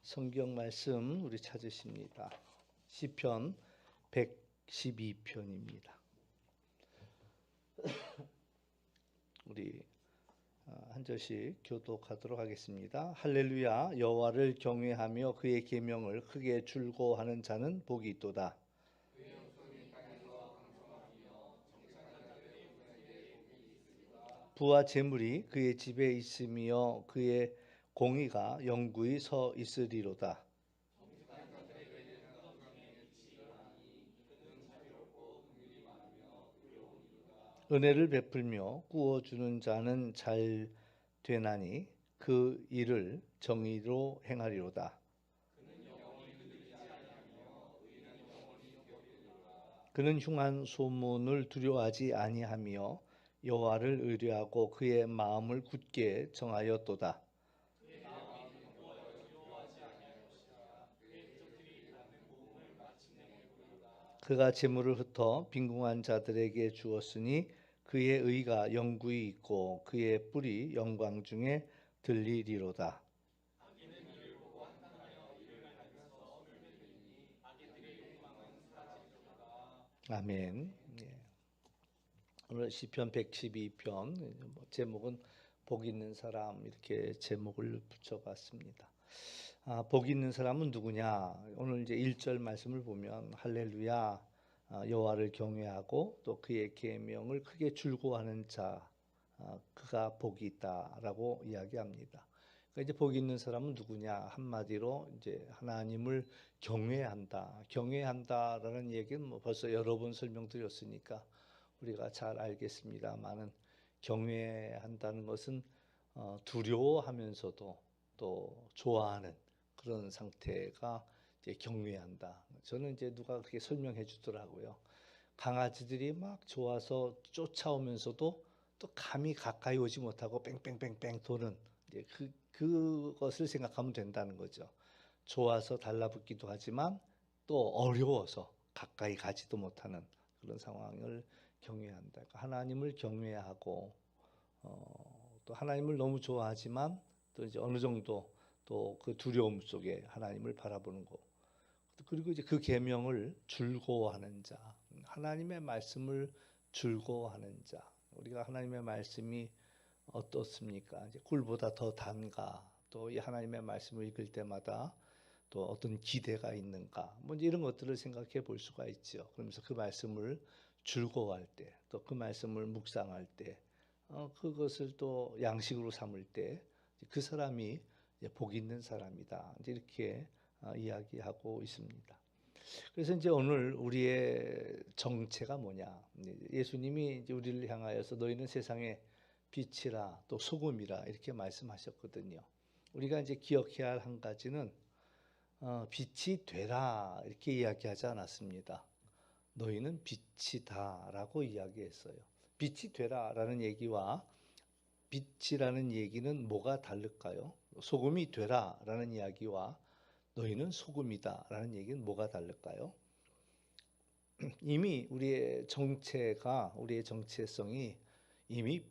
성경 말씀 우리 찾으십니다. 시편 112편입니다. 우리 한 절씩 교독하도록 하겠습니다. 할렐루야. 여호와를 경외하며 그의 계명을 크게 즐거워하는 자는 복이 있도다. 부와 재물이 그의 집에 있으며 그의 공의가 영구히 서 있으리로다. 은혜를 베풀며 구워주는 자는 잘 되나니 그 일을 정의로 행하리로다. 그는 흉한 소문을 두려워하지 아니하며 여호와를 의뢰하고 그의 마음을 굳게 정하였도다. 그가 재물을 흩어 빈궁한 자들에게 주었으니 그의 의가 영구히 있고 그의 뿔이 영광 중에 들리리로다. 아멘. 예. 오늘 시편 112편 제목은 복 있는 사람 이렇게 제목을 붙여봤습니다. 복 있는 사람은 누구냐? 오늘 이제 1절 말씀을 보면 할렐루야 여호와를 경외하고 또 그의 계명을 크게 즐거워하는 자 그가 복이 있다라고 이야기합니다. 그러니까 이제 복 있는 사람은 누구냐? 한마디로 이제 하나님을 경외한다. 경외한다라는 얘기는 뭐 벌써 여러 번 설명드렸으니까 우리가 잘 알겠습니다만은 경외한다는 것은 두려워하면서도 또 좋아하는 그런 상태가 이제 경외한다. 저는 이제 누가 그렇게 설명해 주더라고요. 강아지들이 막 좋아서 쫓아오면서도 또 감히 가까이 오지 못하고 뺑뺑뺑뺑 도는 이제 그것을 생각하면 된다는 거죠. 좋아서 달라붙기도 하지만 또 어려워서 가까이 가지도 못하는 그런 상황을 경외한다. 그러니까 하나님을 경외하고 또 하나님을 너무 좋아하지만 또 이제 어느 정도 또 그 두려움 속에 하나님을 바라보는 거. 그리고 이제 그 계명을 즐거워하는 자, 하나님의 말씀을 즐거워하는 자. 우리가 하나님의 말씀이 어떻습니까? 이제 꿀보다 더 단가. 또 이 하나님의 말씀을 읽을 때마다 또 어떤 기대가 있는가? 뭐 이런 것들을 생각해 볼 수가 있죠. 그러면서 그 말씀을 즐거워할 때, 또 그 말씀을 묵상할 때, 그것을 또 양식으로 삼을 때, 그 사람이 복 있는 사람이다. 이렇게 이야기하고 있습니다. 그래서 이제 오늘 우리의 정체가 뭐냐? 예수님이 이제 우리를 향하여서 너희는 세상의 빛이라 또 소금이라 이렇게 말씀하셨거든요. 우리가 이제 기억해야 할 한 가지는 빛이 되라 이렇게 이야기하지 않았습니다. 너희는 빛이다라고 이야기했어요. 빛이 되라라는 얘기와 빛이라는 얘기는 뭐가 다를까요? 소금이 되라라는 이야기와 너희는 소금이다라는 얘기는 뭐가 다를까요? 이미 우리의 정체가 우리의 정체성이 이미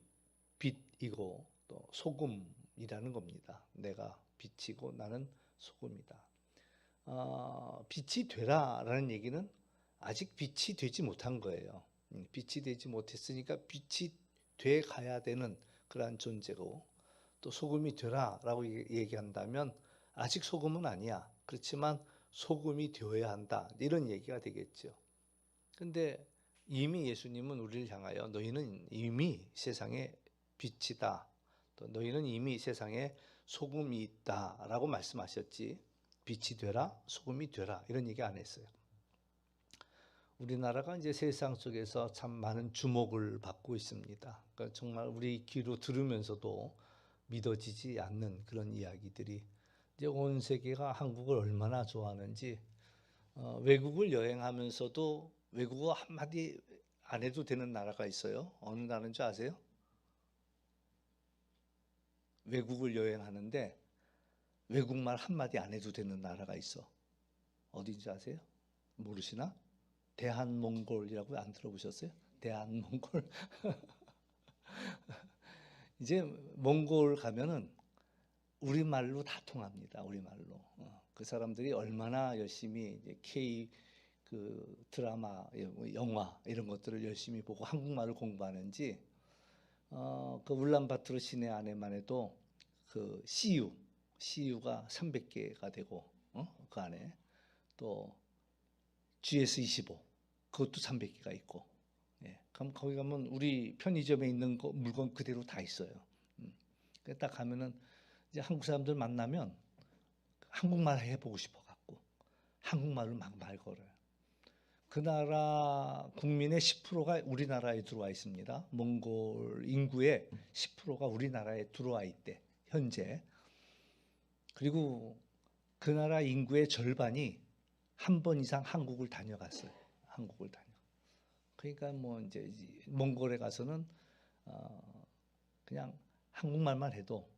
빛이고 또 소금이라는 겁니다. 내가 빛이고 나는 소금이다. 빛이 되라라는 얘기는 아직 빛이 되지 못한 거예요. 빛이 되지 못했으니까 빛이 돼 가야 되는 그러한 존재고 또 소금이 되라라고 얘기한다면 아직 소금은 아니야. 그렇지만 소금이 되어야 한다. 이런 얘기가 되겠죠. 근데 이미 예수님은 우리를 향하여 너희는 이미 세상의 빛이다. 또 너희는 이미 세상에 소금이 있다라고 말씀하셨지. 빛이 되라, 소금이 되라 이런 얘기 안 했어요. 우리나라가 이제 세상 속에서 참 많은 주목을 받고 있습니다. 그러니까 정말 우리 귀로 들으면서도 믿어지지 않는 그런 이야기들이 이제 온 세계가 한국을 얼마나 좋아하는지 외국을 여행하면서도 외국어 한마디 안 해도 되는 나라가 있어요. 어느 나라인 줄 아세요? 외국을 여행하는데 외국말 한마디 안 해도 되는 나라가 있어. 어딘지 아세요? 모르시나? 대한몽골이라고 안 들어보셨어요? 대한몽골. 이제 몽골 가면은 우리말로 다 통합니다. 우리말로. 그 사람들이 얼마나 열심히 이제 K 그 드라마, 영화 이런 것들을 열심히 보고 한국말을 공부하는지 그 울란바토르 시내 안에만 해도 그 CU가 300개가 되고 그 안에 또 GS25 그것도 300개가 있고 예. 그럼 거기 가면 우리 편의점에 있는 물건 그대로 다 있어요. 딱 가면은 이제 한국 사람들 만나면 한국말 해보고 싶어 갖고 한국말로 막 말 걸어요. 그 나라 국민의 10%가 우리나라에 들어와 있습니다. 몽골 인구의 10%가 우리나라에 들어와 있대, 현재. 그리고 그 나라 인구의 절반이 한 번 이상 한국을 다녀갔어요. 한국을 다녀. 그러니까 뭐 이제 몽골에 가서는 그냥 한국말만 해도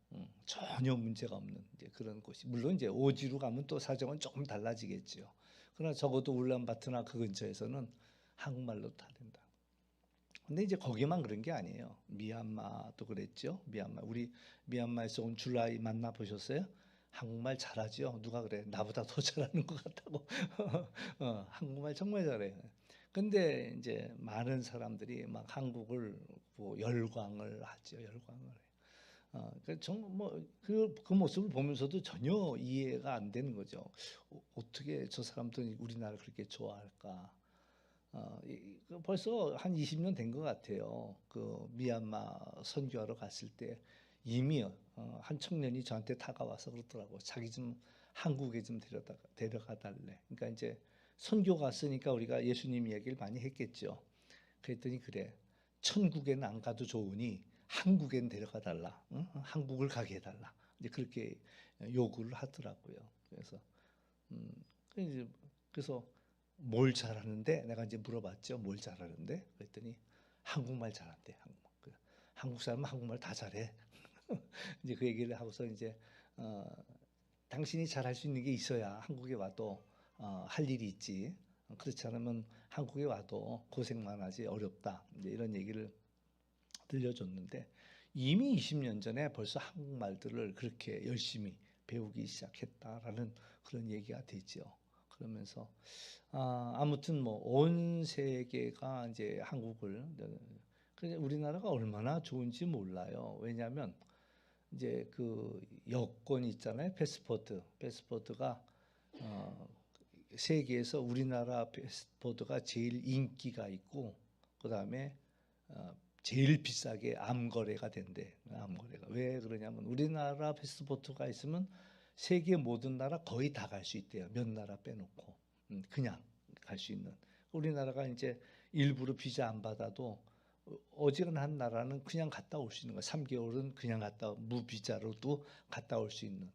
전혀 문제가 없는 이제 그런 곳이. 물론 이제 오지로 가면 또 사정은 조금 달라지겠죠. 그러나 적어도 울란바토르나 그 근처에서는 한국말로 다 된다. 근데 이제 거기만 그런 게 아니에요. 미얀마도 그랬죠. 우리 미얀마에서 온 줄라이 만나 보셨어요? 한국말 잘하죠. 누가 그래? 나보다 더 잘하는 것 같다고. 한국말 정말 잘해. 근데 이제 많은 사람들이 막 한국을 뭐 열광을 하죠. 열광을. 그 모습을 보면서도 전혀 이해가 안 되는 거죠. 어떻게 저 사람들이 우리나라를 그렇게 좋아할까? 벌써 한 20년 된 것 같아요. 그 미얀마 선교하러 갔을 때 이미 한 청년이 저한테 다가와서 그러더라고. 자기 좀 한국에 좀 데려가 달래. 그러니까 이제 선교 갔으니까 우리가 예수님 이야기를 많이 했겠죠. 그랬더니 그래. 천국에는 안 가도 좋으니 한국엔 데려가 달라. 응? 한국을 가게 해달라. 이제 그렇게 요구를 하더라고요. 그래서 그래서 뭘 잘하는데 내가 이제 물어봤죠. 뭘 잘하는데? 그랬더니 한국말 잘한대. 한국 사람은 한국말 다 잘해. 이제 그 얘기를 하고서 이제 당신이 잘할 수 있는 게 있어야 한국에 와도 할 일이 있지. 그렇지 않으면 한국에 와도 고생만 하지 어렵다. 이제 이런 얘기를 들려줬는데 이미 20년 전에 벌써 한국말들을 그렇게 열심히 배우기 시작했다라는 그런 얘기가 되죠. 그러면서 아무튼 뭐 온 세계가 이제 한국을 우리나라가 얼마나 좋은지 몰라요. 왜냐하면 이제 그 여권 있잖아요. 패스포트가 세계에서 우리나라 패스포트가 제일 인기가 있고 그 다음에 제일 비싸게 암거래가 된대. 암거래가 왜 그러냐면 우리나라 패스포트가 있으면 세계 모든 나라 거의 다 갈 수 있대요. 몇 나라 빼놓고 그냥 갈 수 있는. 우리나라가 이제 일부러 비자 안 받아도 어지간한 나라는 그냥 갔다 올 수 있는 거야. 3개월은 그냥 무비자로도 갔다 올 수 있는.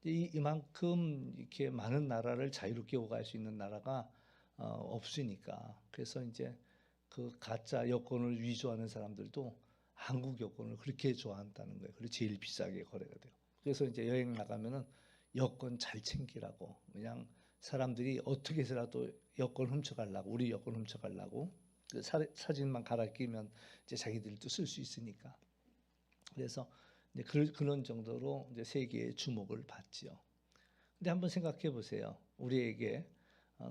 이만큼 이렇게 많은 나라를 자유롭게 오갈 수 있는 나라가 없으니까. 그래서 이제 그 가짜 여권을 위조하는 사람들도 한국 여권을 그렇게 좋아한다는 거예요. 그리고 제일 비싸게 거래가 돼요. 그래서 이제 여행 나가면은 여권 잘 챙기라고. 그냥 사람들이 어떻게 해서라도 여권 훔쳐가려고, 우리 여권 훔쳐가려고. 그 사진만 갈아 끼면 이제 자기들도 쓸 수 있으니까. 그래서 이제 그런 정도로 이제 세계의 주목을 받지요. 근데 한번 생각해 보세요. 우리에게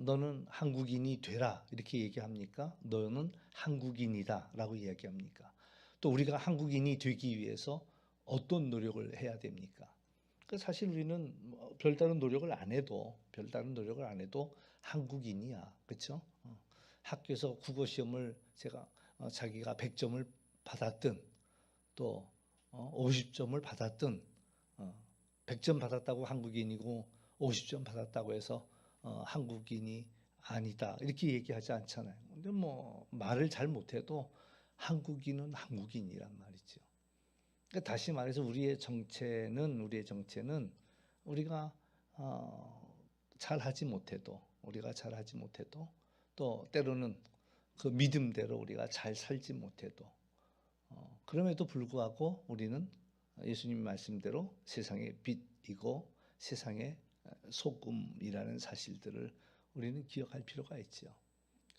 너는 한국인이 되라 이렇게 얘기합니까? 너는 한국인이다라고 이야기합니까? 또 우리가 한국인이 되기 위해서 어떤 노력을 해야 됩니까? 사실 우리는 별다른 노력을 안 해도 한국인이야, 그렇죠? 학교에서 국어 시험을 자기가 100점을 받았든 또 50점을 받았든 100점 받았다고 한국인이고 50점 받았다고 해서 한국인이 아니다 이렇게 얘기하지 않잖아요. 근데 뭐 말을 잘 못해도 한국인은 한국인이란 말이죠. 그러니까 다시 말해서 우리의 정체는 우리가 잘하지 못해도 또 때로는 그 믿음대로 우리가 잘 살지 못해도 그럼에도 불구하고 우리는 예수님 말씀대로 세상의 빛이고 세상의 소금이라는 사실들을 우리는 기억할 필요가 있죠.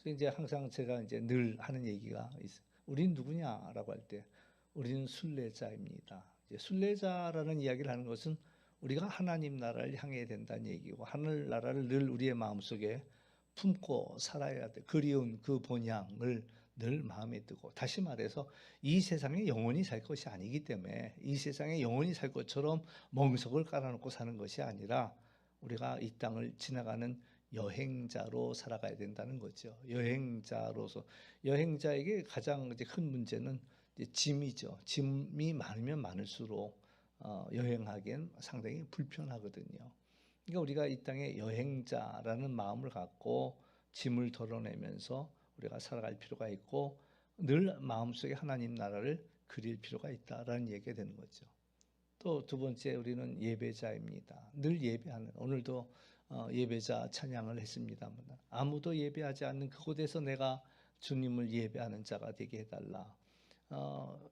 그래서 이제 항상 제가 이제 늘 하는 얘기가 있어요. 우린 누구냐라고 할 때 우리는 순례자입니다. 순례자라는 이야기를 하는 것은 우리가 하나님 나라를 향해야 된다는 얘기고 하늘나라를 늘 우리의 마음속에 품고 살아야 돼. 그리운 그 본향을 늘 마음에 두고 다시 말해서 이 세상에 영원히 살 것이 아니기 때문에 이 세상에 영원히 살 것처럼 멍석을 깔아놓고 사는 것이 아니라 우리가 이 땅을 지나가는 여행자로 살아가야 된다는 거죠. 여행자로서 여행자에게 가장 이제 큰 문제는 이제 짐이죠. 짐이 많으면 많을수록 여행하기엔 상당히 불편하거든요. 그러니까 우리가 이 땅에 여행자라는 마음을 갖고 짐을 덜어내면서 우리가 살아갈 필요가 있고 늘 마음속에 하나님 나라를 그릴 필요가 있다라는 얘기가 되는 거죠. 또 두 번째 우리는 예배자입니다. 늘 예배하는 오늘도 예배자 찬양을 했습니다만 아무도 예배하지 않는 그곳에서 내가 주님을 예배하는 자가 되게 해달라.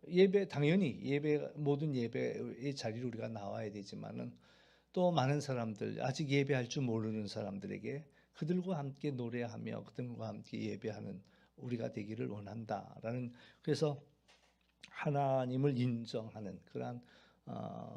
예배 당연히 예배 모든 예배의 자리를 우리가 나와야 되지만은 또 많은 사람들 아직 예배할 줄 모르는 사람들에게 그들과 함께 노래하며 그들과 함께 예배하는 우리가 되기를 원한다라는 그래서 하나님을 인정하는 그러한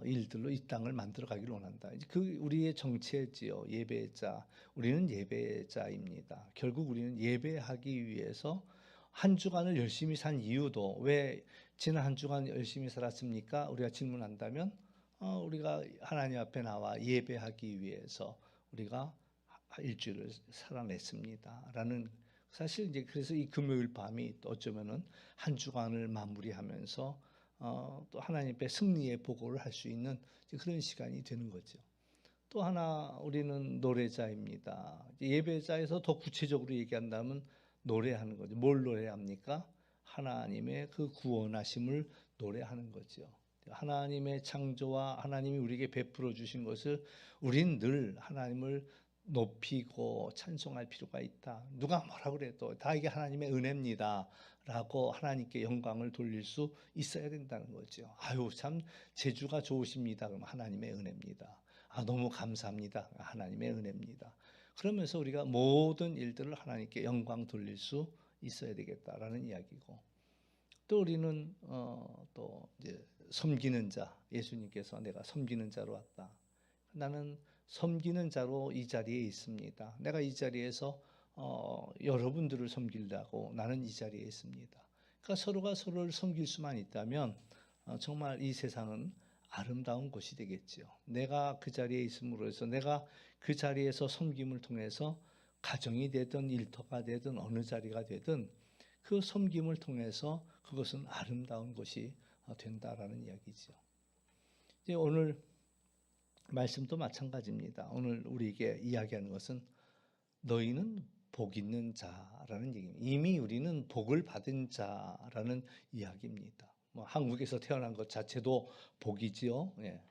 일들로 이 땅을 만들어 가기를 원한다. 그 우리의 정체지요. 예배자. 우리는 예배자입니다. 결국 우리는 예배하기 위해서 한 주간을 열심히 산 이유도 왜 지난 한 주간 열심히 살았습니까? 우리가 질문한다면 우리가 하나님 앞에 나와 예배하기 위해서 우리가 일주일을 살아냈습니다라는 사실 이제 그래서 이 금요일 밤이 어쩌면은 한 주간을 마무리하면서 또 하나님 앞에 승리의 보고를 할 수 있는 그런 시간이 되는 거죠. 또 하나 우리는 노래자입니다. 예배자에서 더 구체적으로 얘기한다면 노래하는 거죠. 뭘 노래합니까? 하나님의 그 구원하심을 노래하는 거죠. 하나님의 창조와 하나님이 우리에게 베풀어 주신 것을 우린 늘 하나님을 높이고 찬송할 필요가 있다. 누가 뭐라 그래도 다 이게 하나님의 은혜입니다. 라고 하나님께 영광을 돌릴 수 있어야 된다는 거죠. 아유, 참, 제주가 좋으십니다. 그럼 하나님의 은혜입니다. 아, 너무 감사합니다. 하나님의 은혜입니다. 그러면서 우리가 모든 일들을 하나님께 영광 돌릴 수 있어야 되겠다라는 이야기고 또 우리는 또 이제 섬기는 자 예수님께서 내가 섬기는 자로 왔다. 나는 섬기는 자로 이 자리에 있습니다. 내가 이 자리에서 여러분들을 섬기려고 나는 이 자리에 있습니다. 그러니까 서로가 서로를 섬길 수만 있다면 정말 이 세상은 아름다운 곳이 되겠죠. 내가 그 자리에 있음으로 해서 내가 그 자리에서 섬김을 통해서 가정이 되든 일터가 되든 어느 자리가 되든 그 섬김을 통해서 그것은 아름다운 것이 된다라는 이야기죠. 이제 오늘 말씀도 마찬가지입니다. 오늘 우리에게 이야기하는 것은 너희는 복 있는 자라는 얘기입니다. 이미 우리는 복을 받은 자라는 이야기입니다. 뭐 한국에서 태어난 것 자체도 복이지요. 예.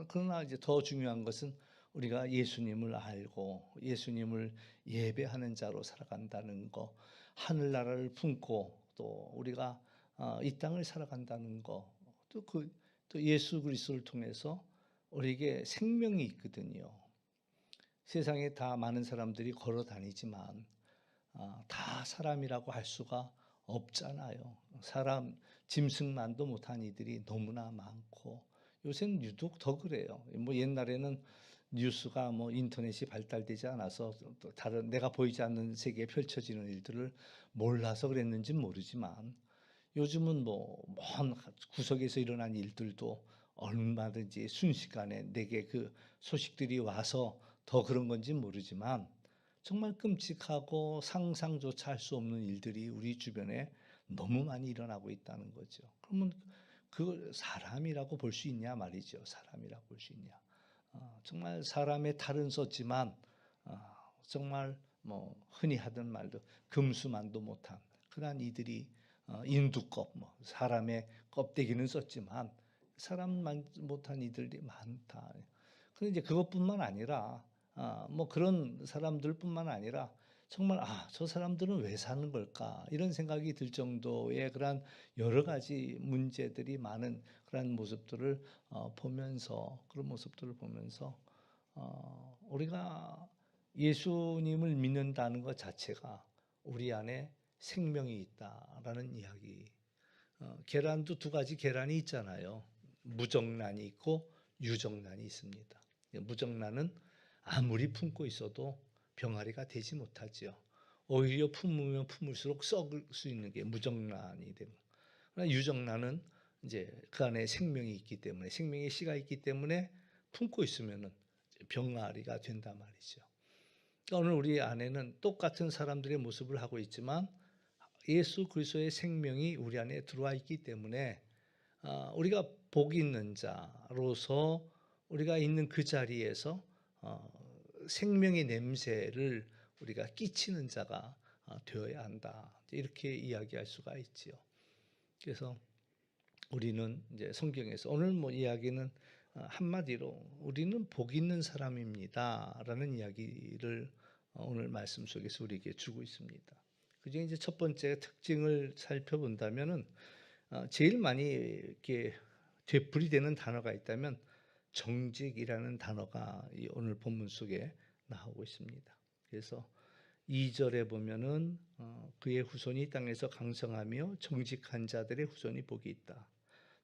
그러나 이제 더 중요한 것은 우리가 예수님을 알고 예수님을 예배하는 자로 살아간다는 거, 하늘나라를 품고 또 우리가 이 땅을 살아간다는 거, 또 예수 그리스도를 통해서 우리에게 생명이 있거든요. 세상에 다 많은 사람들이 걸어 다니지만 다 사람이라고 할 수가 없잖아요. 사람 짐승만도 못한 이들이 너무나 많고 요새는 유독 더 그래요. 뭐 옛날에는 뉴스가 뭐 인터넷이 발달되지 않아서 또 다른 내가 보이지 않는 세계에 펼쳐지는 일들을 몰라서 그랬는지 모르지만 요즘은 뭐 먼 구석에서 일어난 일들도 얼마든지 순식간에 내게 그 소식들이 와서 더 그런 건지 모르지만 정말 끔찍하고 상상조차 할 수 없는 일들이 우리 주변에 너무 많이 일어나고 있다는 거죠. 그러면 그걸 사람이라고 볼 수 있냐 말이죠. 사람이라고 볼 수 있냐. 정말 사람의 탈은 썼지만 정말 뭐 흔히 하던 말도 금수만도 못한 그러한 이들이 인두껍 뭐 사람의 껍데기는 썼지만 사람만 못한 이들이 많다. 그런데 이제 그것뿐만 아니라 뭐 그런 사람들뿐만 아니라 정말 저 사람들은 왜 사는 걸까 이런 생각이 들 정도의 그러한 여러 가지 문제들이 많은 그런 모습들을 보면서 그런 모습들을 보면서 우리가 예수님을 믿는다는 것 자체가 우리 안에 생명이 있다라는 이야기. 계란도 두 가지 계란이 있잖아요. 무정란이 있고 유정란이 있습니다. 무정란은 아무리 품고 있어도 병아리가 되지 못하지요. 오히려 품으면 품을수록 썩을 수 있는 게 무정란이 됩니다. 그러나 유정란은 이제 그 안에 생명이 있기 때문에, 생명의 씨가 있기 때문에 품고 있으면은 병아리가 된단 말이죠. 그러니까 오늘 우리 안에는 똑같은 사람들의 모습을 하고 있지만 예수 그리스도의 생명이 우리 안에 들어와 있기 때문에 우리가 복 있는 자로서 우리가 있는 그 자리에서 생명의 냄새를 우리가 끼치는 자가 되어야 한다. 이렇게 이야기할 수가 있지요. 그래서 우리는 이제 성경에서 오늘 뭐 이야기는 한마디로 우리는 복 있는 사람입니다라는 이야기를 오늘 말씀 속에서 우리에게 주고 있습니다. 그중에 이제 첫 번째 특징을 살펴본다면은 제일 많이 이렇게 되풀이되는 단어가 있다면 정직이라는 단어가 오늘 본문 속에 나오고 있습니다. 그래서 2절에 보면은 그의 후손이 땅에서 강성하며 정직한 자들의 후손이 복이 있다.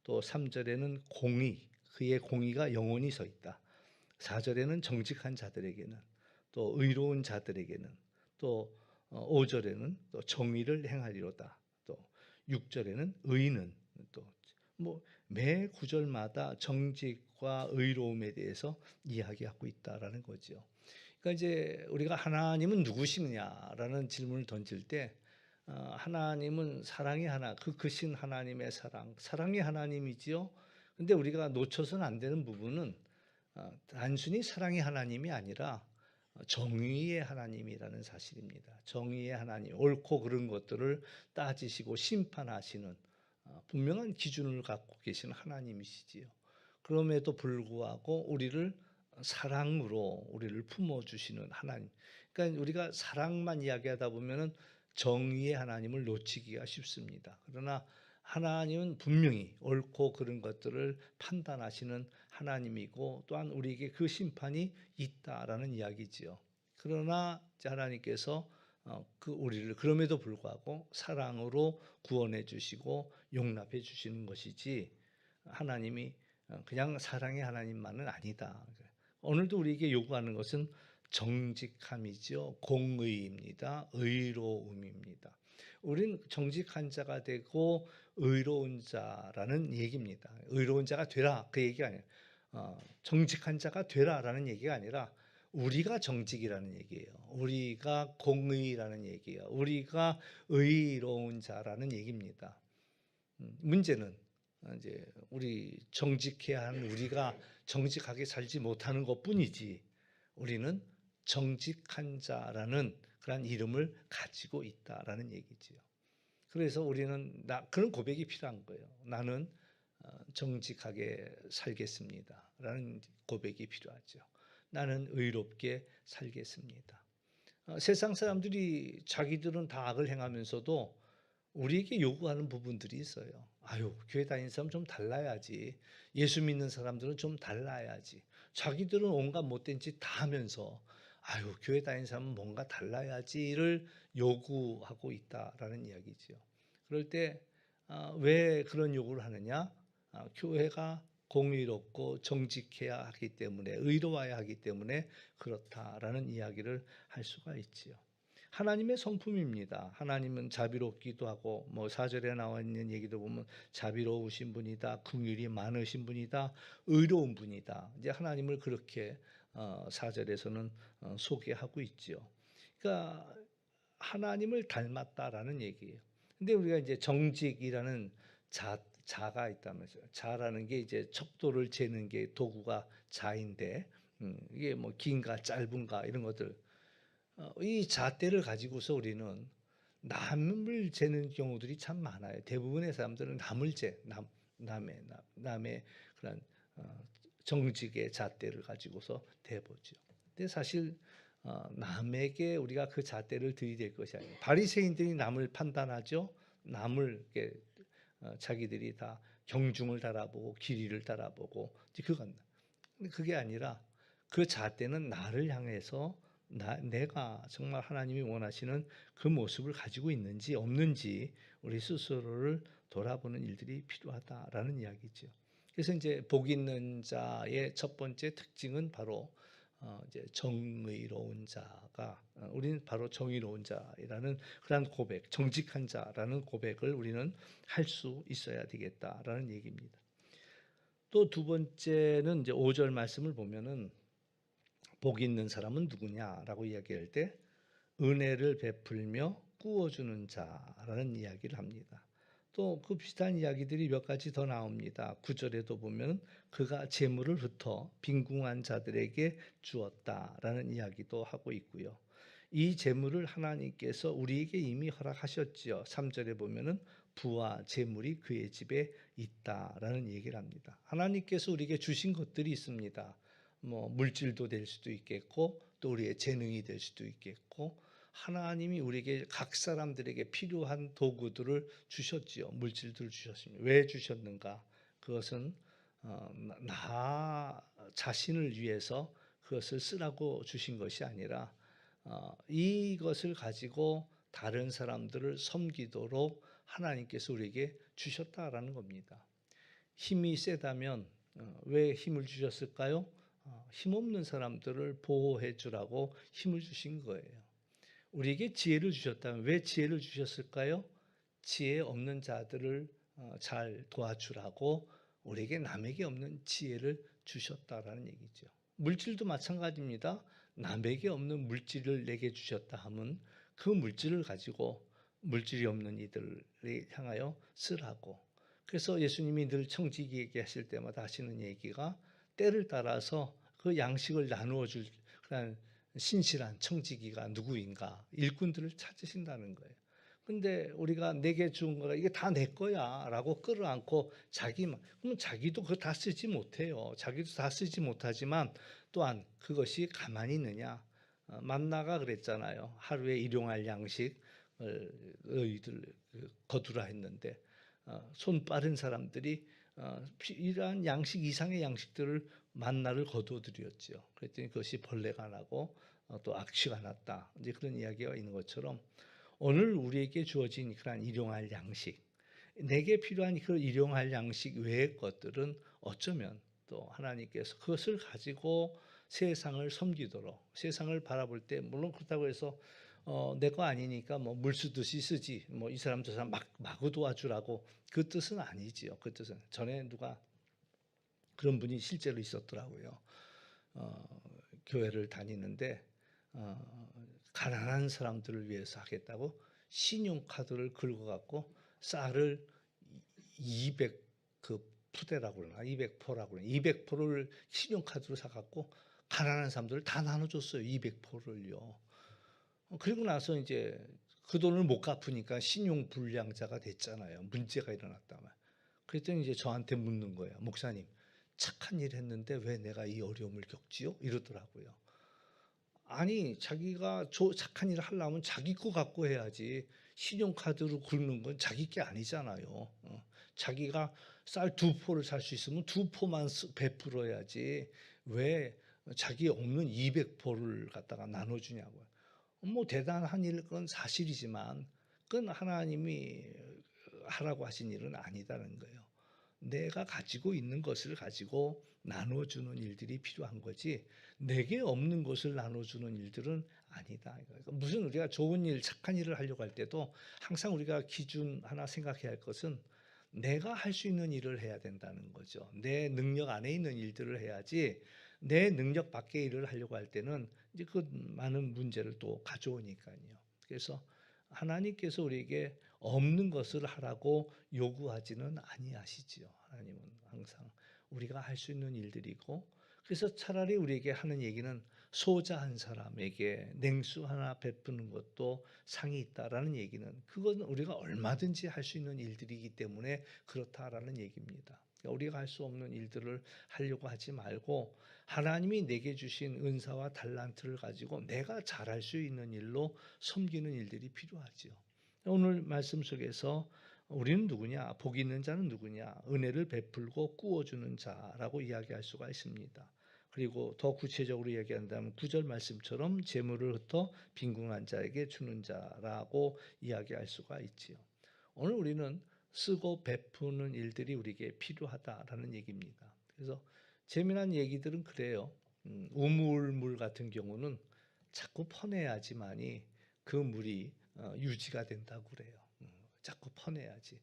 또 3절에는 공의, 그의 공의가 영원히 서 있다. 4절에는 정직한 자들에게는, 또 의로운 자들에게는, 또 5절에는 또 정의를 행하리로다. 또 6절에는 의는, 또 뭐 매 구절마다 정직과 의로움에 대해서 이야기하고 있다라는 거죠. 그러니까 이제 우리가 하나님은 누구시냐라는 질문을 던질 때 하나님은 사랑의 하나, 그 크신 하나님의 사랑의 하나님이지요. 근데 우리가 놓쳐서는 안 되는 부분은 단순히 사랑의 하나님이 아니라 정의의 하나님이라는 사실입니다. 정의의 하나님, 옳고 그른 것들을 따지시고 심판하시는 분명한 기준을 갖고 계신 하나님이시지요. 그럼에도 불구하고 우리를 사랑으로 우리를 품어주시는 하나님. 그러니까 우리가 사랑만 이야기하다 보면은 정의의 하나님을 놓치기가 쉽습니다. 그러나 하나님은 분명히 옳고 그른 것들을 판단하시는 하나님이고 또한 우리에게 그 심판이 있다라는 이야기지요. 그러나 하나님께서 그 우리를 그럼에도 불구하고 사랑으로 구원해 주시고 용납해 주시는 것이지 하나님이 그냥 사랑의 하나님만은 아니다. 오늘도 우리에게 요구하는 것은 정직함이죠. 공의입니다. 의로움입니다. 우리는 정직한 자가 되고 의로운 자라는 얘기입니다. 의로운 자가 되라 그 얘기가 아니에요. 정직한 자가 되라라는 얘기가 아니라 우리가 정직이라는 얘기예요. 우리가 공의라는 얘기예요. 우리가 의로운 자라는 얘기입니다. 문제는 이제 우리 정직해야 하는 우리가 정직하게 살지 못하는 것뿐이지 우리는 정직한 자라는 그런 이름을 가지고 있다라는 얘기지요. 그래서 우리는 그런 고백이 필요한 거예요. 나는 정직하게 살겠습니다라는 고백이 필요하죠. 나는 의롭게 살겠습니다. 세상 사람들이 자기들은 다 악을 행하면서도 우리에게 요구하는 부분들이 있어요. 아유, 교회 다니는 사람 좀 달라야지. 예수 믿는 사람들은 좀 달라야지. 자기들은 온갖 못된 짓 다 하면서 아유, 교회 다니는 사람은 뭔가 달라야지를 요구하고 있다라는 이야기죠. 그럴 때 왜 그런 요구를 하느냐? 교회가 공의롭고 정직해야 하기 때문에 의로워야 하기 때문에 그렇다라는 이야기를 할 수가 있지요. 하나님의 성품입니다. 하나님은 자비롭기도 하고 뭐 4절에 나와 있는 얘기도 보면 자비로우신 분이다. 긍휼이 많으신 분이다. 의로운 분이다. 이제 하나님을 그렇게 4절에서는 소개하고 있죠. 그러니까 하나님을 닮았다라는 얘기예요. 근데 우리가 이제 정직이라는 자가 있다면서요. 자라는 게 이제 척도를 재는 게 도구가 자인데 이게 뭐 긴가 짧은가 이런 것들 이 잣대를 가지고서 우리는 남을 재는 경우들이 참 많아요. 대부분의 사람들은 남을 남의 그런 정직의 잣대를 가지고서 대보죠. 근데 사실 남에게 우리가 그 잣대를 들이댈 것이 아니에요. 바리새인들이 남을 판단하죠. 남을 이렇게 자기들이 다 경중을 달아보고 길이를 달아보고 그건 근데 그게 아니라 그 잣대는 나를 향해서 내가 정말 하나님이 원하시는 그 모습을 가지고 있는지 없는지 우리 스스로를 돌아보는 일들이 필요하다라는 이야기죠. 그래서 이제 복 있는 자의 첫 번째 특징은 바로 이제 정의로운 자가 우리는 바로 정의로운 자라는 그러한 고백, 정직한 자라는 고백을 우리는 할 수 있어야 되겠다라는 얘기입니다. 또 두 번째는 이제 5절 말씀을 보면은 복 있는 사람은 누구냐라고 이야기할 때 은혜를 베풀며 꾸어주는 자라는 이야기를 합니다. 또 그 비슷한 이야기들이 몇 가지 더 나옵니다. 9절에도 보면 그가 재물을 흩어 빈궁한 자들에게 주었다라는 이야기도 하고 있고요. 이 재물을 하나님께서 우리에게 이미 허락하셨지요. 3절에 보면은 부와 재물이 그의 집에 있다라는 얘기를 합니다. 하나님께서 우리에게 주신 것들이 있습니다. 뭐 물질도 될 수도 있겠고 또 우리의 재능이 될 수도 있겠고 하나님이 우리에게 각 사람들에게 필요한 도구들을 주셨지요. 물질들을 주셨습니다. 왜 주셨는가? 그것은 나 자신을 위해서 그것을 쓰라고 주신 것이 아니라 이것을 가지고 다른 사람들을 섬기도록 하나님께서 우리에게 주셨다라는 겁니다. 힘이 세다면 왜 힘을 주셨을까요? 힘없는 사람들을 보호해 주라고 힘을 주신 거예요. 우리에게 지혜를 주셨다면 왜 지혜를 주셨을까요? 지혜 없는 자들을 잘 도와주라고 우리에게 남에게 없는 지혜를 주셨다라는 얘기죠. 물질도 마찬가지입니다. 남에게 없는 물질을 내게 주셨다 하면 그 물질을 가지고 물질이 없는 이들을 향하여 쓰라고. 그래서 예수님이 늘 청지기에게 하실 때마다 하시는 얘기가 때를 따라서 그 양식을 나누어 줄 그런 신실한 청지기가 누구인가 일꾼들을 찾으신다는 거예요. 근데 우리가 내게 준 거가 이게 다 내 거야라고 끌어안고 자기만 그러면 자기도 그거 다 쓰지 못해요. 자기도 다 쓰지 못하지만 또한 그것이 가만히 있느냐? 만나가 그랬잖아요. 하루에 일용할 양식을 너희들 거두라 했는데 손 빠른 사람들이 이러한 양식 이상의 양식들을 만나를 거두어들였죠. 그랬더니 그것이 벌레가 나고 또 악취가 났다. 이제 그런 이야기가 있는 것처럼 오늘 우리에게 주어진 그러한 일용할 양식, 내게 필요한 그 일용할 양식 외의 것들은 어쩌면 또 하나님께서 그것을 가지고 세상을 섬기도록 세상을 바라볼 때 물론 그렇다고 해서 내 거 아니니까 뭐 물 쓰듯이 쓰지 뭐 이 사람 저 사람 마구 도와주라고 그 뜻은 아니지요. 그 뜻은 전에 누가 그런 분이 실제로 있었더라고요. 교회를 다니는데 가난한 사람들을 위해서 하겠다고 신용카드를 긁어갖고 쌀을 200 그 푸대라고 그러나 200포라고 그러나 200포를 신용카드로 사갖고 가난한 사람들을 다 나눠줬어요. 200포를요. 그리고 나서 이제 그 돈을 못 갚으니까 신용불량자가 됐잖아요. 문제가 일어났다면. 그랬더니 이제 저한테 묻는 거예요. 목사님, 착한 일 했는데 왜 내가 이 어려움을 겪지요? 이러더라고요. 아니, 자기가 착한 일을 하려면 자기 거 갖고 해야지. 신용카드로 긁는 건 자기 게 아니잖아요. 자기가 쌀 2포를 살 수 있으면 2포만 베풀어야지. 왜 자기 없는 200포를 갖다가 나눠주냐고요. 뭐 대단한 일은 사실이지만 그건 하나님이 하라고 하신 일은 아니다는 거예요. 내가 가지고 있는 것을 가지고 나눠주는 일들이 필요한 거지 내게 없는 것을 나눠주는 일들은 아니다. 그러니까 무슨 우리가 좋은 일, 착한 일을 하려고 할 때도 항상 우리가 기준 하나 생각해야 할 것은 내가 할 수 있는 일을 해야 된다는 거죠. 내 능력 안에 있는 일들을 해야지 내 능력 밖의 일을 하려고 할 때는 이제 그 많은 문제를 또 가져오니까요. 그래서 하나님께서 우리에게 없는 것을 하라고 요구하지는 아니하시지요. 하나님은 항상 우리가 할 수 있는 일들이고 그래서 차라리 우리에게 하는 얘기는 소자 한 사람에게 냉수 하나 베푸는 것도 상이 있다라는 얘기는 그건 우리가 얼마든지 할 수 있는 일들이기 때문에 그렇다라는 얘기입니다. 그러니까 우리가 할 수 없는 일들을 하려고 하지 말고 하나님이 내게 주신 은사와 달란트를 가지고 내가 잘할 수 있는 일로 섬기는 일들이 필요하지요. 오늘 말씀 속에서 우리는 누구냐? 복 있는 자는 누구냐? 은혜를 베풀고 꾸어주는 자라고 이야기할 수가 있습니다. 그리고 더 구체적으로 이야기한다면 9절 말씀처럼 재물을 흩어 빈궁한 자에게 주는 자라고 이야기할 수가 있지요. 오늘 우리는 쓰고 베푸는 일들이 우리에게 필요하다라는 얘기입니다. 그래서 재미난 얘기들은 그래요. 우물물 같은 경우는 자꾸 퍼내야지만이 그 물이 유지가 된다고 그래요. 자꾸 퍼내야지.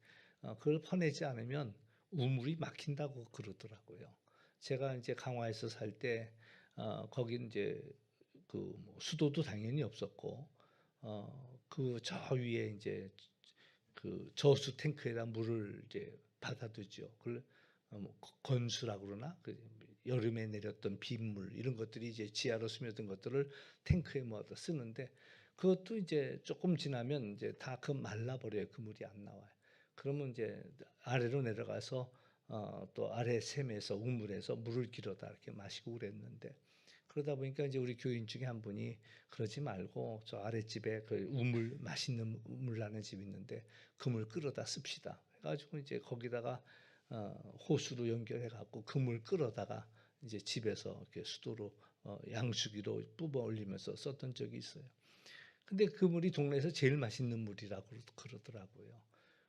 그걸 퍼내지 않으면 우물이 막힌다고 그러더라고요. 제가 이제 강화에서 살 때 거긴 이제 그뭐 수도도 당연히 없었고 그 저 위에 이제 그 저수 탱크에다 물을 이제 받아두죠. 그걸 뭐 건수라고 그러나 그 여름에 내렸던 빗물 이런 것들이 이제 지하로 스며든 것들을 탱크에 모아서 쓰는데 그것도 이제 조금 지나면 이제 다 그 말라버려요. 그 물이 안 나와요. 그러면 이제 아래로 내려가서 또 아래 샘에서 우물에서 물을 길어다 이렇게 마시고 그랬는데 그러다 보니까 이제 우리 교인 중에 한 분이 그러지 말고 저 아랫집에 그 우물 맛있는 우물 나는 집이 있는데 그 물 끌어다 씁시다. 해가지고 이제 거기다가 호수로 연결해 갖고 그 물 끌어다가 이제 집에서 이렇게 수도로 양수기로 뽑아 올리면서 썼던 적이 있어요. 근데 그 물이 동네에서 제일 맛있는 물이라고 그러더라고요.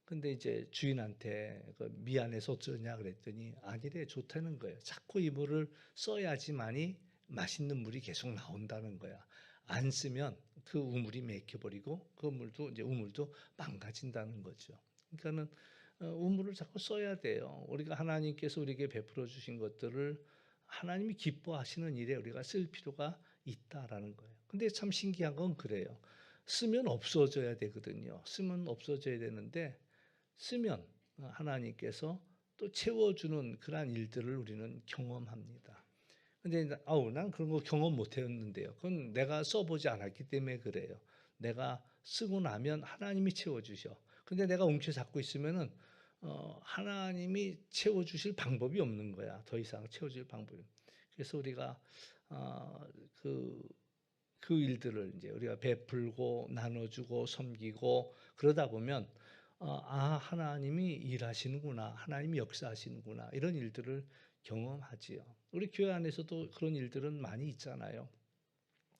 근데 이제 주인한테 그 미안해서 어쩌냐 그랬더니 아니래 좋다는 거예요. 자꾸 이 물을 써야지만이 맛있는 물이 계속 나온다는 거야. 안 쓰면 그 우물이 맥혀버리고 그 물도 이제 우물도 망가진다는 거죠. 그러니까는 우물을 자꾸 써야 돼요. 우리가 하나님께서 우리에게 베풀어 주신 것들을 하나님이 기뻐하시는 일에 우리가 쓸 필요가 있다라는 거예요. 근데 참 신기한 건 그래요. 쓰면 없어져야 되거든요. 쓰면 없어져야 되는데 쓰면 하나님께서 또 채워주는 그러한 일들을 우리는 경험합니다. 근데 아우 난 그런 거 경험 못 했는데요. 그건 내가 써보지 않았기 때문에 그래요. 내가 쓰고 나면 하나님이 채워주셔. 근데 내가 움켜잡고 있으면은 하나님이 채워주실 방법이 없는 거야. 더 이상 채워줄 방법이. 그래서 우리가 어, 그, 그 일들을 이제 우리가 베풀고 나눠주고 섬기고 그러다 보면 하나님이 일하시는구나, 하나님이 역사하시는구나 이런 일들을 경험하지요. 우리 교회 안에서도 그런 일들은 많이 있잖아요.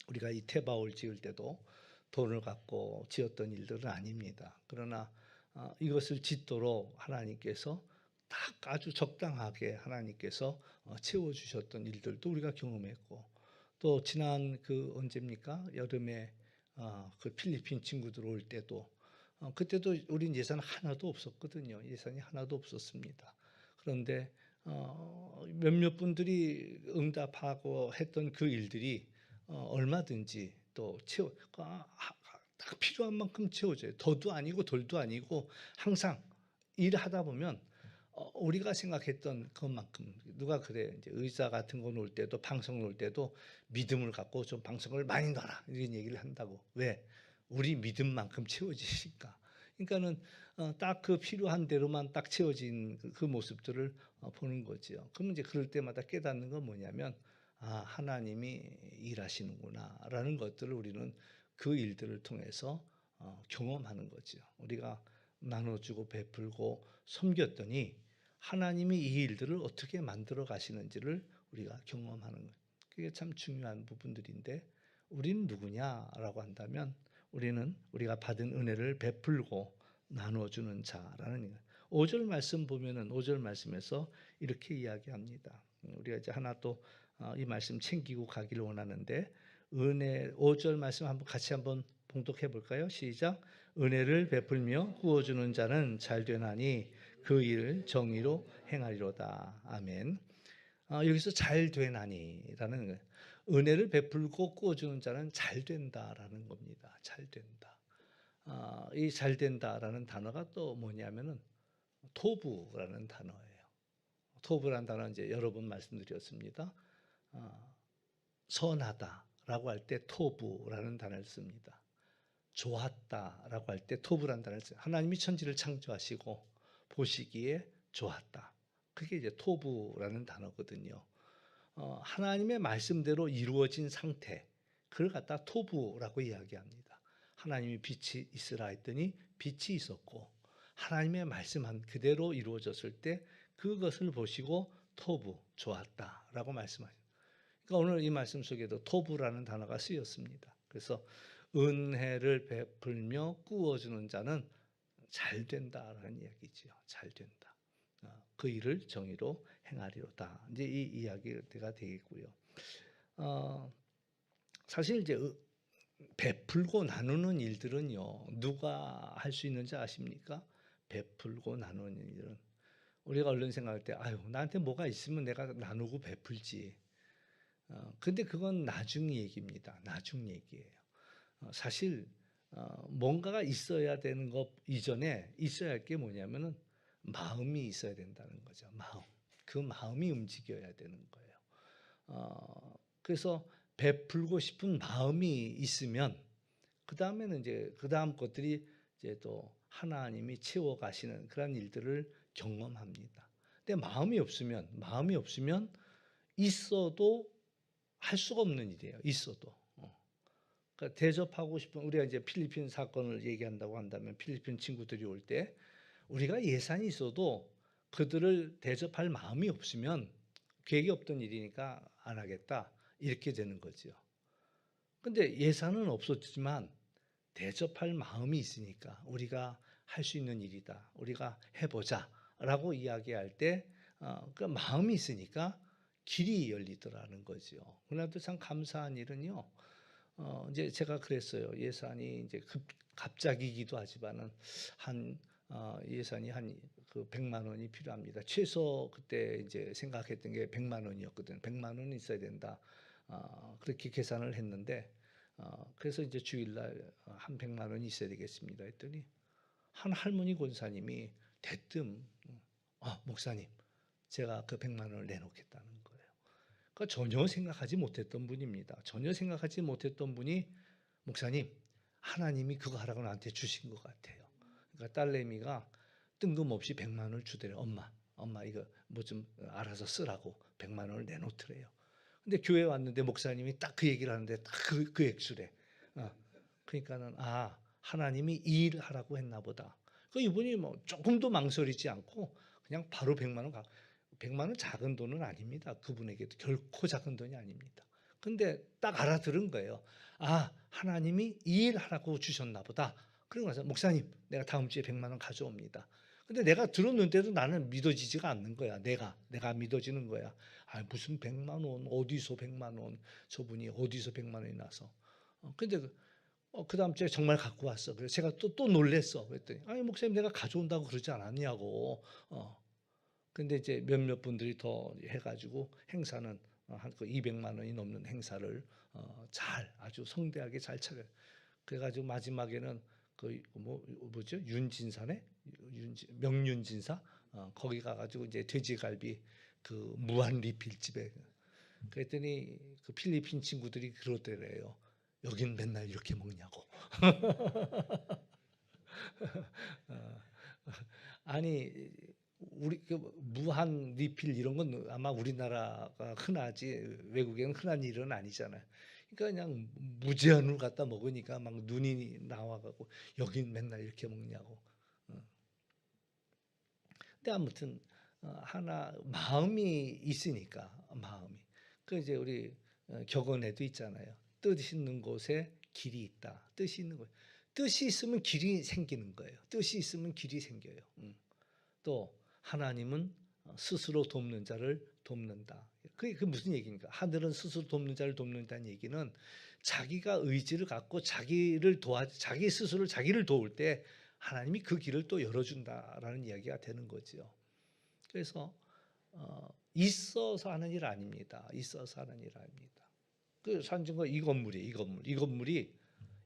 우리가 이 태바올 지을 때도 돈을 갖고 지었던 일들은 아닙니다. 그러나 이것을 짓도록 하나님께서 딱 아주 적당하게 하나님께서 채워주셨던 일들도 우리가 경험했고 또 지난 그 언제입니까? 여름에 그 필리핀 친구들 올 때도 그때도 우린 예산 하나도 없었거든요. 예산이 하나도 없었습니다. 그런데 몇몇 분들이 응답하고 했던 그 일들이 얼마든지 또 딱 필요한 만큼 채워져요. 더도 아니고 덜도 아니고 항상 일하다 보면 우리가 생각했던 것만큼 누가 그래 이제 의자 같은 거 놓을 때도 방석 놓을 때도 믿음을 갖고 좀 방석을 많이 놔라 이런 얘기를 한다고. 왜? 우리 믿음만큼 채워지니까. 그러니까는 딱 그 필요한 대로만 딱 채워진 그 모습들을 보는 거지요. 그러면 이제 그럴 때마다 깨닫는 건 뭐냐면 하나님이 일하시는구나라는 것들을 우리는 그 일들을 통해서 경험하는 거죠. 우리가 나눠주고 베풀고 섬겼더니 하나님이 이 일들을 어떻게 만들어 가시는지를 우리가 경험하는 거예요. 그게 참 중요한 부분들인데 우리는 누구냐라고 한다면 우리는 우리가 받은 은혜를 베풀고 나눠주는 자라는 5절 말씀 보면은 5절 말씀에서 이렇게 이야기합니다. 우리가 이제 하나 또 이 말씀 챙기고 가기를 원하는데 은혜 5절 말씀 한번 같이 한번 봉독해 볼까요? 시작. 은혜를 베풀며 구워주는 자는 잘 되나니 그 일을 정의로 행하리로다. 아멘. 여기서 잘 되나니라는 거예요. 은혜를 베풀고 구워주는 자는 잘 된다라는 겁니다. 잘 된다. 이 잘 된다라는 단어가 또 뭐냐면은 토부라는 단어예요. 토부라는 단어는 이제 여러 번 말씀드렸습니다. 선하다라고 할 때 토부라는 단어를 씁니다. 좋았다라고 할 때 토부라는 단어를 써요. 하나님이 천지를 창조하시고 보시기에 좋았다. 그게 이제 토부라는 단어거든요. 하나님의 말씀대로 이루어진 상태, 그걸 갖다 토부라고 이야기합니다. 하나님이 빛이 있으라 했더니 빛이 있었고 하나님의 말씀한 그대로 이루어졌을 때 그것을 보시고 토부, 좋았다라고 말씀하십니다. 그러니까 오늘 이 말씀 속에도 토부라는 단어가 쓰였습니다. 그래서 은혜를 베풀며 구워주는 자는 잘 된다라는 이야기지요. 잘 된다. 그 일을 정의로 행하리로다. 이제 이 이야기가 되겠고요. 사실 이제 베풀고 나누는 일들은요, 누가 할 수 있는지 아십니까? 베풀고 나누는 일은 우리가 얼른 생각할 때, 아유, 나한테 뭐가 있으면 내가 나누고 베풀지. 근데 그건 나중 얘기입니다. 나중 얘기예요. 사실 뭔가가 있어야 되는 것 이전에 있어야 할 게 뭐냐면은 마음이 있어야 된다는 거죠. 마음. 그 마음이 움직여야 되는 거예요. 그래서 베풀고 싶은 마음이 있으면 그 다음에는 이제 그 다음 것들이 이제 또 하나님이 채워 가시는 그런 일들을 경험합니다. 근데 마음이 없으면 있어도 할 수가 없는 일이에요. 있어도. 그러니까 대접하고 싶은 우리가 이제 필리핀 사건을 얘기한다고 한다면 필리핀 친구들이 올 때 우리가 예산이 있어도 그들을 대접할 마음이 없으면 계획이 없던 일이니까 안 하겠다 이렇게 되는 거죠. 근데 예산은 없었지만 대접할 마음이 있으니까 우리가 할 수 있는 일이다. 우리가 해보자라고 이야기할 때 그 마음이 있으니까 길이 열리더라는 거죠. 그날도 참 감사한 일은요. 이제 제가 그랬어요. 예산이 이제 갑작이기도 하지만은 한 예산이 한 그 100만 원이 필요합니다. 최소 그때 이제 생각했던 게 100만 원이었거든. 100만 원은 있어야 된다. 그렇게 계산을 했는데 그래서 이제 주일날 한 100만 원이 있어야 되겠습니다. 했더니 한 할머니 권사님이 대뜸 목사님 제가 그 100만 원을 내놓겠다는 거예요. 그러니까 전혀 생각하지 못했던 분입니다. 전혀 생각하지 못했던 분이 목사님 하나님이 그거 하라고 나한테 주신 것 같아요. 그러니까 딸내미가 뜬금없이 100만 원을 주더래요. 엄마 이거 뭐 좀 알아서 쓰라고 100만 원을 내놓더래요. 근데 교회 왔는데 목사님이 딱 그 얘기를 하는데 딱 그 액수래. 그러니까는 하나님이 이 일을 하라고 했나 보다. 그 이분이 뭐 조금도 망설이지 않고 그냥 바로 100만 원 100만 원 작은 돈은 아닙니다. 그분에게도 결코 작은 돈이 아닙니다. 근데 딱 알아들은 거예요. 하나님이 이 일 하라고 주셨나 보다. 그러고 나서 목사님, 내가 다음 주에 100만 원 가져옵니다. 근데 내가 들었는데도 나는 믿어지지가 않는 거야. 내가 믿어지는 거야. 무슨 100만 원, 어디서 100만 원, 저분이 어디서 100만 원이 나서. 근데 그 다음 주에 정말 갖고 왔어. 그래서 제가 또 놀랬어. 그랬더니, 목사님 내가 가져온다고 그러지 않았냐고. 근데 이제 몇몇 분들이 더 해가지고 행사는 한 200만 원이 넘는 행사를 아주 성대하게 잘 차려. 그래가지고 마지막에는 뭐죠? 윤진사네? 명륜진사? 거기 가가지고 이제 돼지갈비 그 무한 리필집에 그랬더니 그 필리핀 친구들이 그러더래요. 여긴 맨날 이렇게 먹냐고. 아니 우리 그 무한 리필 이런 건 아마 우리나라가 흔하지 외국에는 흔한 일은 아니잖아요. 그러니까 그냥 무제한으로 갖다 먹으니까 막 눈이 나와가고 여긴 맨날 이렇게 먹냐고. 근데 아무튼 하나 마음이 있으니까 마음이 그 이제 우리 격언에도 있잖아요. 뜻 있는 곳에 길이 있다. 뜻이 있는 곳. 뜻이 있으면 길이 생기는 거예요. 뜻이 있으면 길이 생겨요. 또 하나님은 스스로 돕는 자를 돕는다. 그게 무슨 얘기입니까? 하늘은 스스로 돕는 자를 돕는다는 얘기는 자기가 의지를 갖고 자기 스스로 자기를 도울 때 하나님이 그 길을 또 열어준다라는 이야기가 되는 거죠. 그래서 있어서 하는 일 아닙니다. 있어서 하는 일 아닙니다. 그 산증거 이 건물이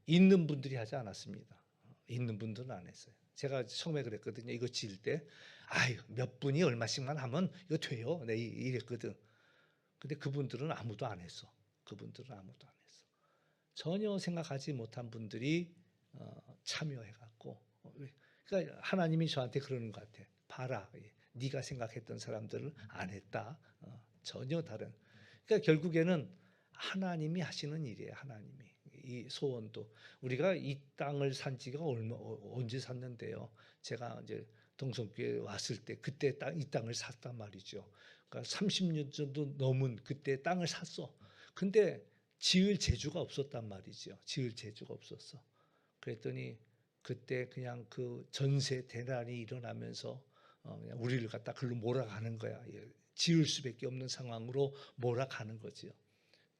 있는 분들이 하지 않았습니다. 있는 분들은 안 했어요. 제가 처음에 그랬거든요. 이거 지을 때, 몇 분이 얼마씩만 하면 이거 돼요. 네, 이랬거든. 근데 그분들은 아무도 안 했어. 전혀 생각하지 못한 분들이 참여해갖고, 그러니까 하나님이 저한테 그러는 것 같아. 봐라, 네가 생각했던 사람들은 안 했다. 전혀 다른. 그러니까 결국에는 하나님이 하시는 일이에요. 하나님이. 이 소원도 우리가 이 땅을 산 지가 언제 샀는데요. 제가 이제 동성교회 왔을 때 그때 이 땅을 샀단 말이죠. 그러니까 30년 정도 넘은 그때 땅을 샀어. 근데 지을 재주가 없었단 말이죠. 지을 재주가 없었어. 그랬더니 그때 그냥 그 전세 대란이 일어나면서 그냥 우리를 갖다 글로 몰아가는 거야. 지을 수밖에 없는 상황으로 몰아가는 거지요.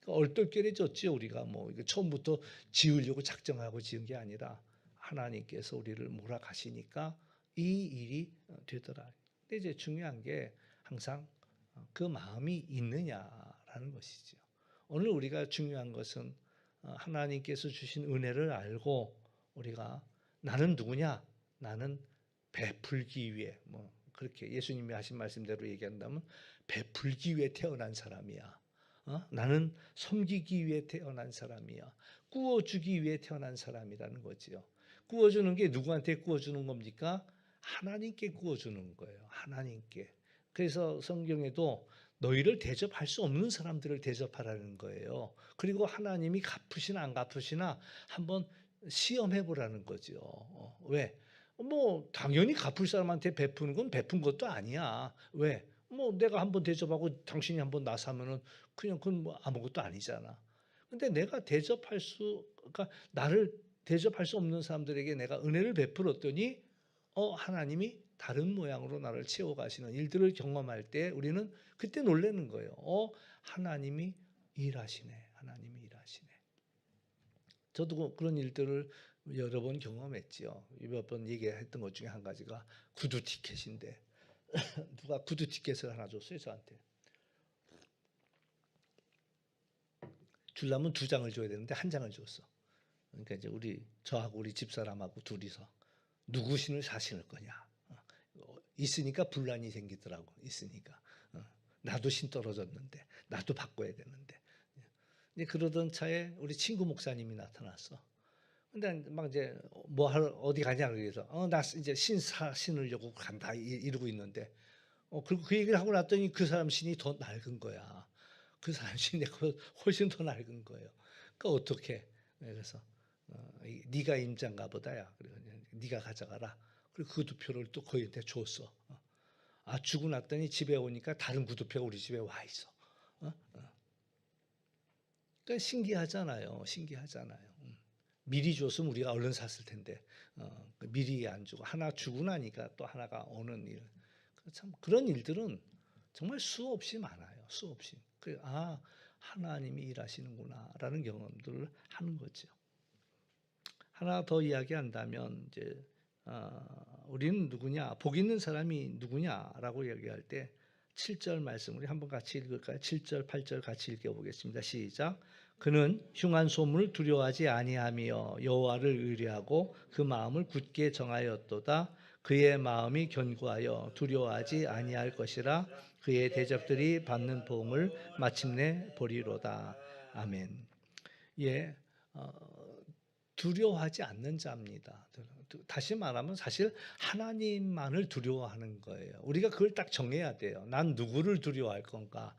얼떨결에졌지요. 우리가 뭐 이거 처음부터 지으려고 작정하고 지은 게 아니라 하나님께서 우리를 몰아가시니까 이 일이 되더라. 근데 이제 중요한 게 항상 그 마음이 있느냐라는 것이죠. 오늘 우리가 중요한 것은 하나님께서 주신 은혜를 알고 우리가 나는 누구냐? 나는 베풀기 위해 뭐 그렇게 예수님이 하신 말씀대로 얘기한다면 베풀기 위해 태어난 사람이야. 나는 섬기기 위해 태어난 사람이야. 구워주기 위해 태어난 사람이라는 거지요. 구워주는 게 누구한테 구워주는 겁니까? 하나님께 구워주는 거예요. 하나님께. 그래서 성경에도 너희를 대접할 수 없는 사람들을 대접하라는 거예요. 그리고 하나님이 갚으시나 안 갚으시나 한번 시험해 보라는 거죠. 왜? 뭐 당연히 갚을 사람한테 베푸는 건 베푼 것도 아니야. 왜? 뭐 내가 한번 대접하고 당신이 한번 나서면은 그냥 그건 뭐 아무것도 아니잖아. 근데 내가 그러니까 나를 대접할 수 없는 사람들에게 내가 은혜를 베풀었더니 하나님이 다른 모양으로 나를 채워가시는 일들을 경험할 때 우리는 그때 놀라는 거예요. 하나님이 일하시네. 하나님이 일하시네. 저도 그런 일들을 여러 번 경험했지요. 몇 번 얘기했던 것 중에 한 가지가 구두 티켓인데 누가 구두 티켓을 하나 줬어요, 저한테. 주려면 2장을 줘야 되는데 1장을 줬어. 그러니까 이제 저하고 우리 집사람하고 둘이서 누구 신을 사신을 거냐. 있으니까 분란이 생기더라고. 있으니까. 나도 신 떨어졌는데 나도 바꿔야 되는데. 이제 그러던 차에 우리 친구 목사님이 나타났어. 근데 막 이제 뭐 하러 어디 가냐 그래서 나 이제 신으려고 간다 이러고 있는데 그리고 그 얘기를 하고 났더니 그 사람 신이 더 낡은 거야. 그 사람 신이 훨씬 더 낡은 거예요. 그러니까 어떻게? 그래서 네가 임자인가 보다야. 그리고 네가 가져가라. 그리고 그 구두표를 또 거기한테 줬어. 주고 났더니 집에 오니까 다른 구두표가 우리 집에 와 있어. 그러니까 신기하잖아요. 신기하잖아요. 미리 줬으면 우리가 얼른 샀을 텐데 미리 안 주고 하나 주고 나니까 또 하나가 오는 일. 참 그런 일들은 정말 수없이 많아요. 수없이. 하나님이 일하시는구나라는 경험들을 하는 거죠. 하나 더 이야기한다면 이제 우리는 누구냐? 복 있는 사람이 누구냐라고 얘기할 때 7절 말씀 우리 한번 같이 읽을까요? 7절, 8절 같이 읽어보겠습니다. 시작. 그는 흉한 소문을 두려워하지 아니하며 여호와를 의뢰하고 그 마음을 굳게 정하였도다. 그의 마음이 견고하여 두려워하지 아니할 것이라. 그의 대적들이 받는 보응을 마침내 보리로다. 아멘. 예, 두려워하지 않는 자입니다. 다시 말하면 사실 하나님만을 두려워하는 거예요. 우리가 그걸 딱 정해야 돼요. 난 누구를 두려워할 건가?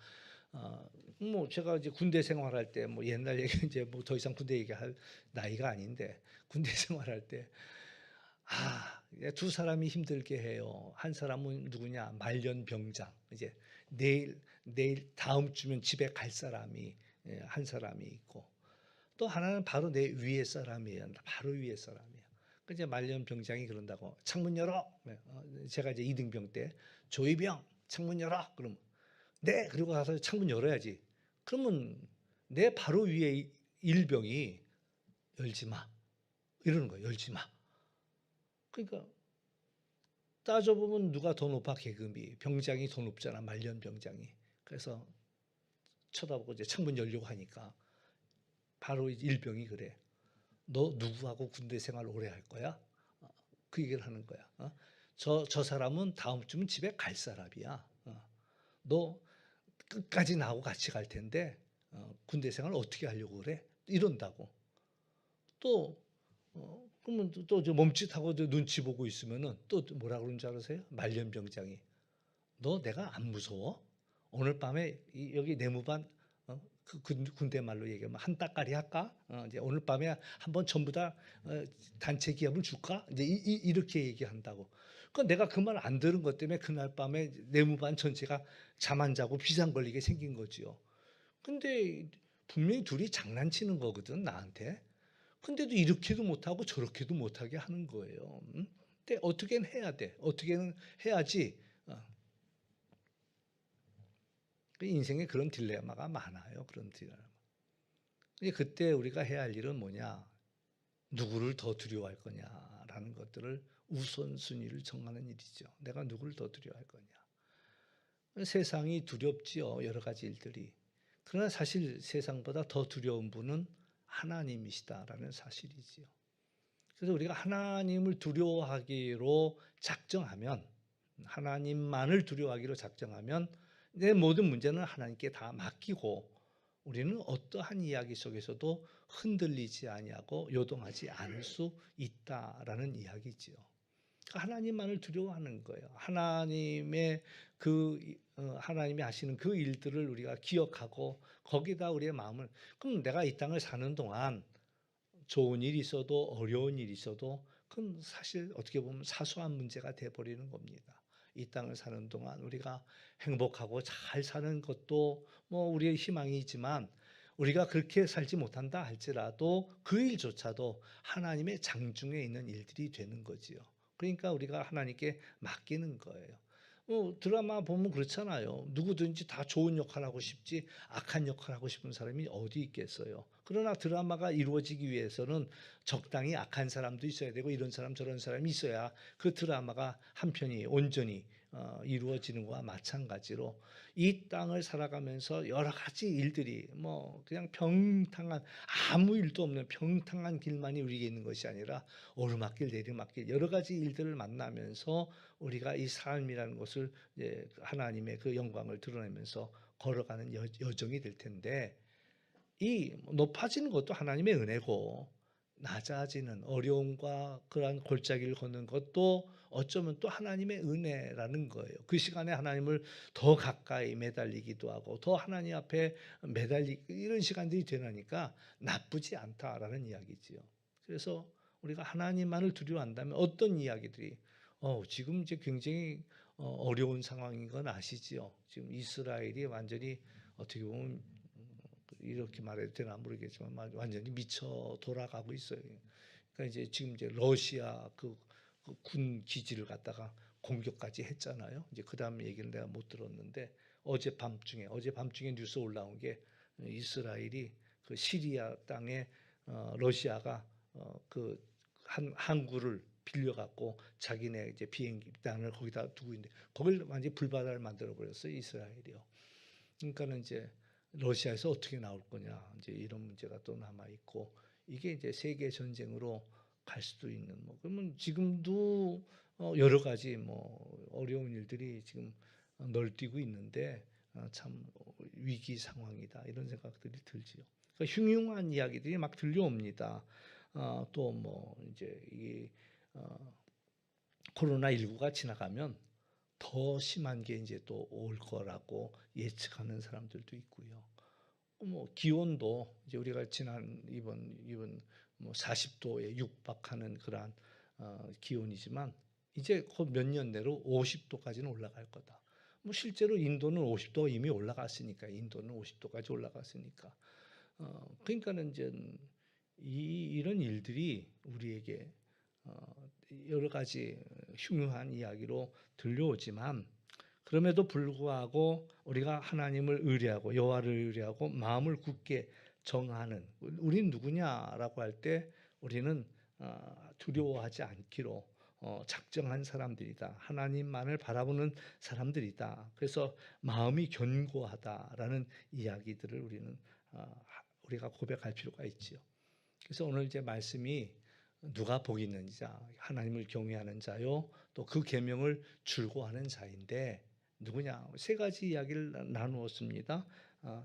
뭐 제가 이제 군대 생활할 때 뭐 옛날 얘기 이제 뭐 더 이상 군대 얘기할 나이가 아닌데 군대 생활할 때 두 사람이 힘들게 해요. 한 사람은 누구냐? 말년병장. 이제 내일 다음 주면 집에 갈 사람이 한 사람이 있고 또 하나는 바로 내 위에 사람이에요. 바로 위에 사람이에요. 그 이제 말년병장이 그런다고 창문 열어. 제가 이제 2등병 때 조이병 창문 열어. 그럼 네. 그리고 가서 창문 열어야지. 그러면 내 바로 위에 일병이 열지 마. 이러는 거예요. 열지 마. 그러니까 따져보면 누가 더 높아 계급이. 병장이 더 높잖아. 말년병장이. 그래서 쳐다보고 이제 창문 열려고 하니까 바로 일병이 그래. 너 누구하고 군대 생활 오래 할 거야? 그 얘기를 하는 거야. 저 사람은 다음 주면 집에 갈 사람이야. 너 끝까지 나하고 같이 갈 텐데 군대 생활 어떻게 하려고 그래? 이런다고. 또 그러면 또 멈칫하고 눈치 보고 있으면은 또 뭐라 그러는 줄 아세요? 말년병장이 너 내가 안 무서워? 오늘 밤에 여기 내무반 그 군대 말로 얘기하면 한 따까리 할까? 이제 오늘 밤에 한번 전부 다 단체 기합을 줄까? 이제 이렇게 얘기한다고. 그러니까 내가 그 말 안 들은 것 때문에 그날 밤에 내무반 전체가 잠 안 자고 비상 걸리게 생긴 거지요. 근데 분명히 둘이 장난치는 거거든 나한테. 근데도 이렇게도 못하고 저렇게도 못하게 하는 거예요. 근데 어떻게는 해야 돼. 어떻게는 해야지. 인생에 그런 딜레마가 많아요. 그런 딜레마. 그때 우리가 해야 할 일은 뭐냐? 누구를 더 두려워할 거냐라는 것들을 우선순위를 정하는 일이죠. 내가 누구를 더 두려워할 거냐. 세상이 두렵지요. 여러 가지 일들이. 그러나 사실 세상보다 더 두려운 분은 하나님이시다라는 사실이지요. 그래서 우리가 하나님을 두려워하기로 작정하면, 하나님만을 두려워하기로 작정하면 내 모든 문제는 하나님께 다 맡기고 우리는 어떠한 이야기 속에서도 흔들리지 아니하고 요동하지 않을 수 있다라는 이야기지요. 하나님만을 두려워하는 거예요. 하나님이 하시는 그 일들을 우리가 기억하고 거기다 우리의 마음을, 그럼 내가 이 땅을 사는 동안 좋은 일이 있어도 어려운 일이 있어도 그건 사실 어떻게 보면 사소한 문제가 돼버리는 겁니다. 이 땅을 사는 동안 우리가 행복하고 잘 사는 것도 뭐 우리의 희망이지만 우리가 그렇게 살지 못한다 할지라도 그 일조차도 하나님의 장중에 있는 일들이 되는 거지요. 그러니까 우리가 하나님께 맡기는 거예요. 드라마 보면 그렇잖아요. 누구든지 다 좋은 역할 하고 싶지 악한 역할 하고 싶은 사람이 어디 있겠어요. 그러나 드라마가 이루어지기 위해서는 적당히 악한 사람도 있어야 되고 이런 사람 저런 사람이 있어야 그 드라마가 한 편이 온전히 이루어지는 것과 마찬가지로 이 땅을 살아가면서 여러 가지 일들이 뭐 그냥 평탄한 아무 일도 없는 평탄한 길만이 우리에게 있는 것이 아니라 오르막길 내리막길 여러 가지 일들을 만나면서 우리가 이 삶이라는 것을 이제 하나님의 그 영광을 드러내면서 걸어가는 여정이 될 텐데, 이 높아지는 것도 하나님의 은혜고 낮아지는 어려움과 그러한 골짜기를 걷는 것도 어쩌면 또 하나님의 은혜라는 거예요. 그 시간에 하나님을 더 가까이 매달리기도 하고 더 하나님 앞에 이런 시간들이 되니까 나쁘지 않다라는 이야기지요. 그래서 우리가 하나님만을 두려워한다면 어떤 이야기들이 지금 이제 굉장히 어려운 상황인 건 아시지요. 지금 이스라엘이 완전히 어떻게 보면 이렇게 말해도 되나 모르겠지만 완전히 미쳐 돌아가고 있어요. 그러니까 이제 지금 이제 러시아 군 기지를 갖다가 공격까지 했잖아요. 이제 그 다음 얘기는 내가 못 들었는데 어제 밤중에 뉴스 올라온 게 이스라엘이 그 시리아 땅에 러시아가 그 항구를 빌려갖고 자기네 이제 비행기단을 거기다 두고 있는데 거길 완전히 불바다를 만들어 버렸어요. 이스라엘이요. 그러니까는 이제 러시아에서 어떻게 나올 거냐 이제 이런 문제가 또 남아 있고 이게 이제 세계 전쟁으로 갈 수도 있는 뭐 그러면 지금도 여러 가지 뭐 어려운 일들이 지금 널뛰고 있는데 참 위기 상황이다 이런 생각들이 들지요. 그러니까 흉흉한 이야기들이 막 들려옵니다. 또 뭐 이제 이 코로나19가 지나가면 더 심한 게 이제 또 올 거라고 예측하는 사람들도 있고요. 뭐 기온도 이제 우리가 지난 이번 뭐 40도에 육박하는 그러한 기온이지만 이제 곧 몇 년 내로 50도까지는 올라갈 거다. 뭐 실제로 인도는 50도가 이미 올라갔으니까 인도는 50도까지 올라갔으니까 그러니까는 이제 이런 일들이 우리에게 여러 가지 흉흉한 이야기로 들려오지만 그럼에도 불구하고 우리가 하나님을 의뢰하고 여호와를 의뢰하고 마음을 굳게 정하는 우리는 누구냐라고 할 때 우리는 두려워하지 않기로 작정한 사람들이다. 하나님만을 바라보는 사람들이다. 그래서 마음이 견고하다라는 이야기들을 우리가 고백할 필요가 있지요. 그래서 오늘 이제 말씀이 누가 복이 있는 자, 하나님을 경외하는 자요, 또 그 계명을 줄고하는 자인데 누구냐? 세 가지 이야기를 나누었습니다.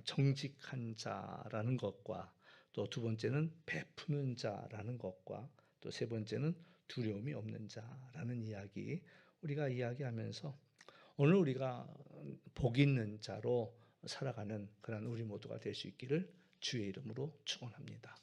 정직한 자라는 것과 또 두 번째는 베푸는 자라는 것과 또 세 번째는 두려움이 없는 자라는 이야기 우리가 이야기하면서 오늘 우리가 복 있는 자로 살아가는 그런 우리 모두가 될 수 있기를 주의 이름으로 축원합니다.